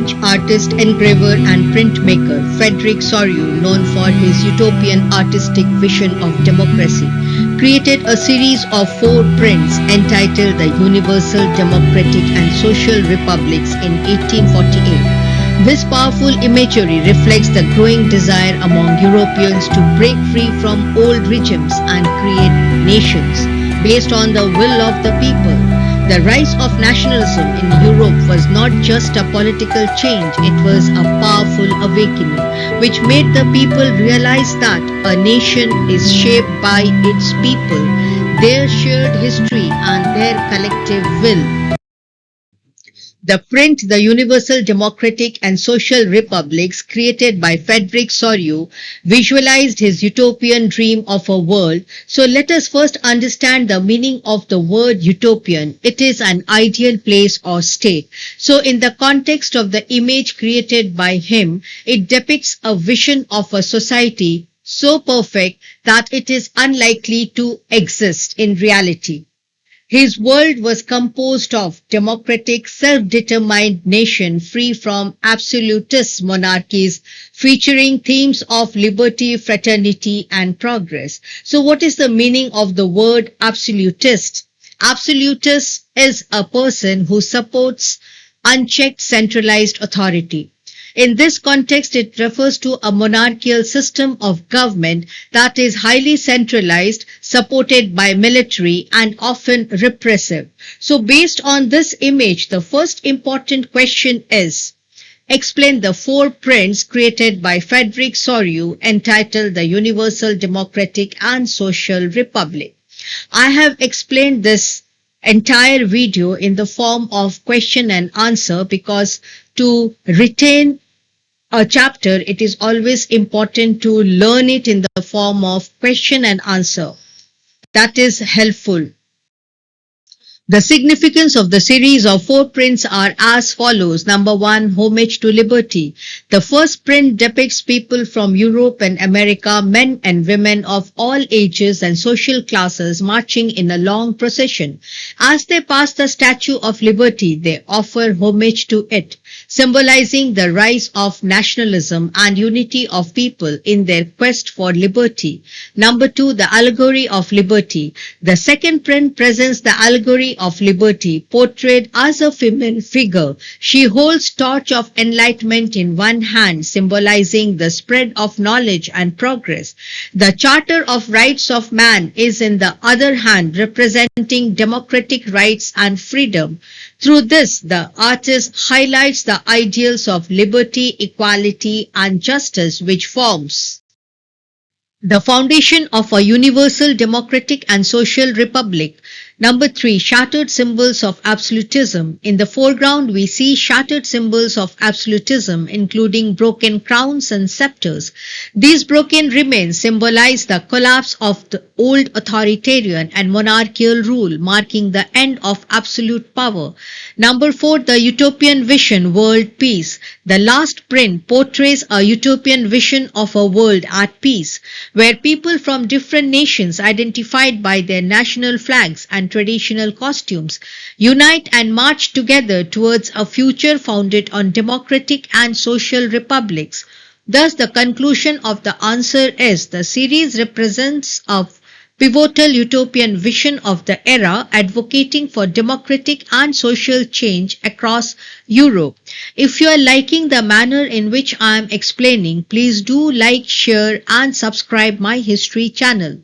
French artist, engraver and printmaker Frédéric Soriot, known for his utopian artistic vision of democracy, created a series of 4 prints entitled The Universal Democratic and Social Republics in 1848. This powerful imagery reflects the growing desire among Europeans to break free from old regimes and create nations based on the will of the people. The rise of nationalism in Europe was not just a political change, it was a powerful awakening which made the people realize that a nation is shaped by its people, their shared history and their collective will. The print The Universal Democratic and Social Republics, created by Frédéric Soriot, visualized his utopian dream of a world. So let us first understand the meaning of the word utopian. It is an ideal place or state. So in the context of the image created by him, it depicts a vision of a society so perfect that it is unlikely to exist in reality. His world was composed of democratic, self-determined nation free from absolutist monarchies, featuring themes of liberty, fraternity, and progress. So what is the meaning of the word absolutist? Absolutist is a person who supports unchecked centralized authority. In this context, it refers to a monarchical system of government that is highly centralized, supported by military and often repressive. So based on this image, the first important question is, explain the 4 prints created by Frédéric Soriot entitled The Universal Democratic and Social Republic. I have explained this entire video in the form of question and answer because to retain a chapter, it is always important to learn it in the form of question and answer. That is helpful. The significance of the series of 4 prints are as follows. Number 1, homage to liberty. The first print depicts people from Europe and America, men and women of all ages and social classes marching in a long procession. As they pass the Statue of Liberty, they offer homage to it, symbolizing the rise of nationalism and unity of people in their quest for liberty. Number 2, the allegory of liberty. The second print presents the allegory of liberty, portrayed as a female figure. She holds torch of enlightenment in one hand, symbolizing the spread of knowledge and progress. The Charter of Rights of Man is in the other hand, representing democratic rights and freedom. Through this, the artist highlights the ideals of liberty, equality, and justice, which forms the foundation of a universal democratic and social republic. Number 3, shattered symbols of absolutism. In the foreground, we see shattered symbols of absolutism, including broken crowns and scepters. These broken remains symbolize the collapse of the old authoritarian and monarchical rule, marking the end of absolute power. Number 4, the utopian vision, world peace. The last print portrays a utopian vision of a world at peace, where people from different nations, identified by their national flags and traditional costumes, unite and march together towards a future founded on democratic and social republics. Thus, the conclusion of the answer is the series represents a pivotal utopian vision of the era, advocating for democratic and social change across Europe. If you are liking the manner in which I am explaining, please do like, share and subscribe my history channel.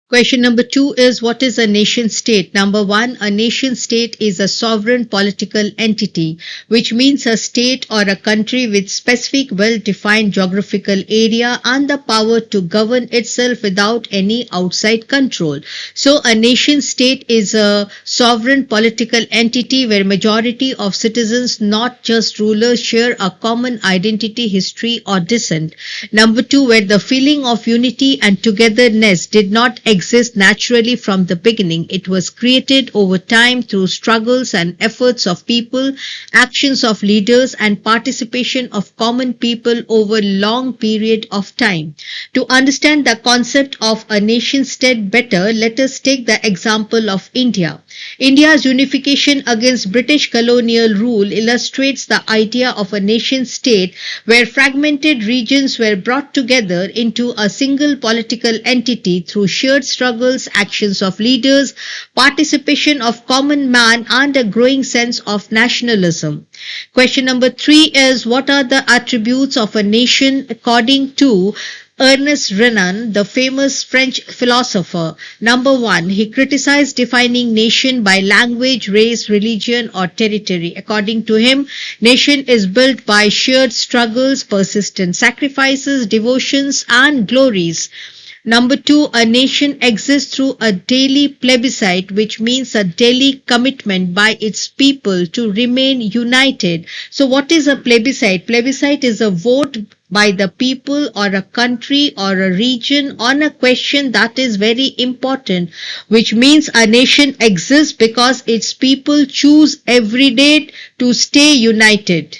Question number 2 is, what is a nation state? Number 1, a nation state is a sovereign political entity, which means a state or a country with specific well-defined geographical area and the power to govern itself without any outside control. So a nation state is a sovereign political entity where majority of citizens, not just rulers, share a common identity, history or descent. Number 2, where the feeling of unity and togetherness did not exist naturally from the beginning. It was created over time through struggles and efforts of people, actions of leaders, and participation of common people over long period of time. To understand the concept of a nation state better, let us take the example of India. India's unification against British colonial rule illustrates the idea of a nation state where fragmented regions were brought together into a single political entity through shared struggles, actions of leaders, participation of common man, and a growing sense of nationalism. Question number 3 is, what are the attributes of a nation according to Ernest Renan, the famous French philosopher? Number 1, he criticized defining nation by language, race, religion, or territory. According to him, nation is built by shared struggles, persistent sacrifices, devotions, and glories. Number 2, a nation exists through a daily plebiscite, which means a daily commitment by its people to remain united. So what is a plebiscite? Plebiscite is a vote by the people or a country or a region on a question that is very important, which means a nation exists because its people choose every day to stay united.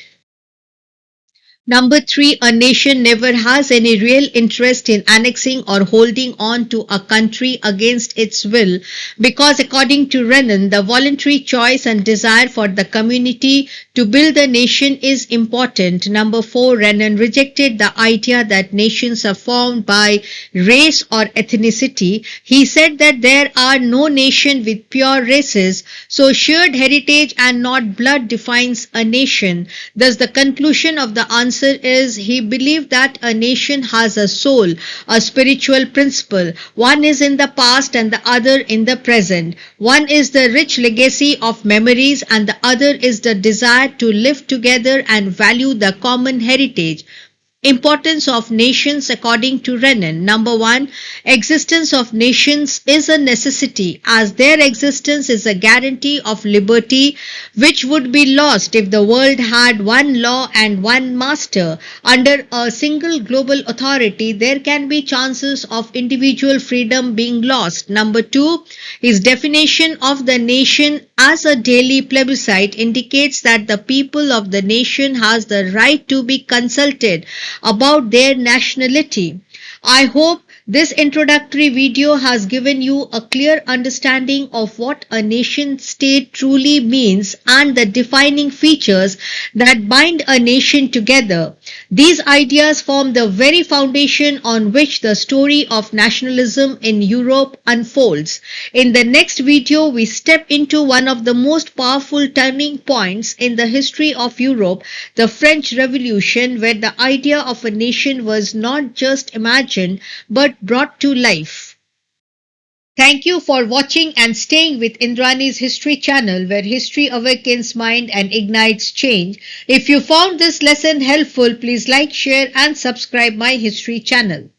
Number 3, a nation never has any real interest in annexing or holding on to a country against its will because according to Renan, the voluntary choice and desire for the community to build a nation is important. Number 4, Renan rejected the idea that nations are formed by race or ethnicity. He said that there are no nation with pure races, so shared heritage and not blood defines a nation. Thus, the conclusion of the answer is he believed that a nation has a soul, a spiritual principle. One is in the past and the other in the present. One is the rich legacy of memories and the other is the desire to live together and value the common heritage. Importance of nations according to Renan. Number 1, existence of nations is a necessity as their existence is a guarantee of liberty which would be lost if the world had one law and one master. Under a single global authority, there can be chances of individual freedom being lost. Number 2, his definition of the nation as a daily plebiscite indicates that the people of the nation has the right to be consulted about their nationality. I hope this introductory video has given you a clear understanding of what a nation state truly means and the defining features that bind a nation together. These ideas form the very foundation on which the story of nationalism in Europe unfolds. In the next video, we step into one of the most powerful turning points in the history of Europe, the French Revolution, where the idea of a nation was not just imagined but brought to life. Thank you for watching and staying with Indrani's History channel where history awakens mind and ignites change. If you found this lesson helpful, please like, share and subscribe my history channel.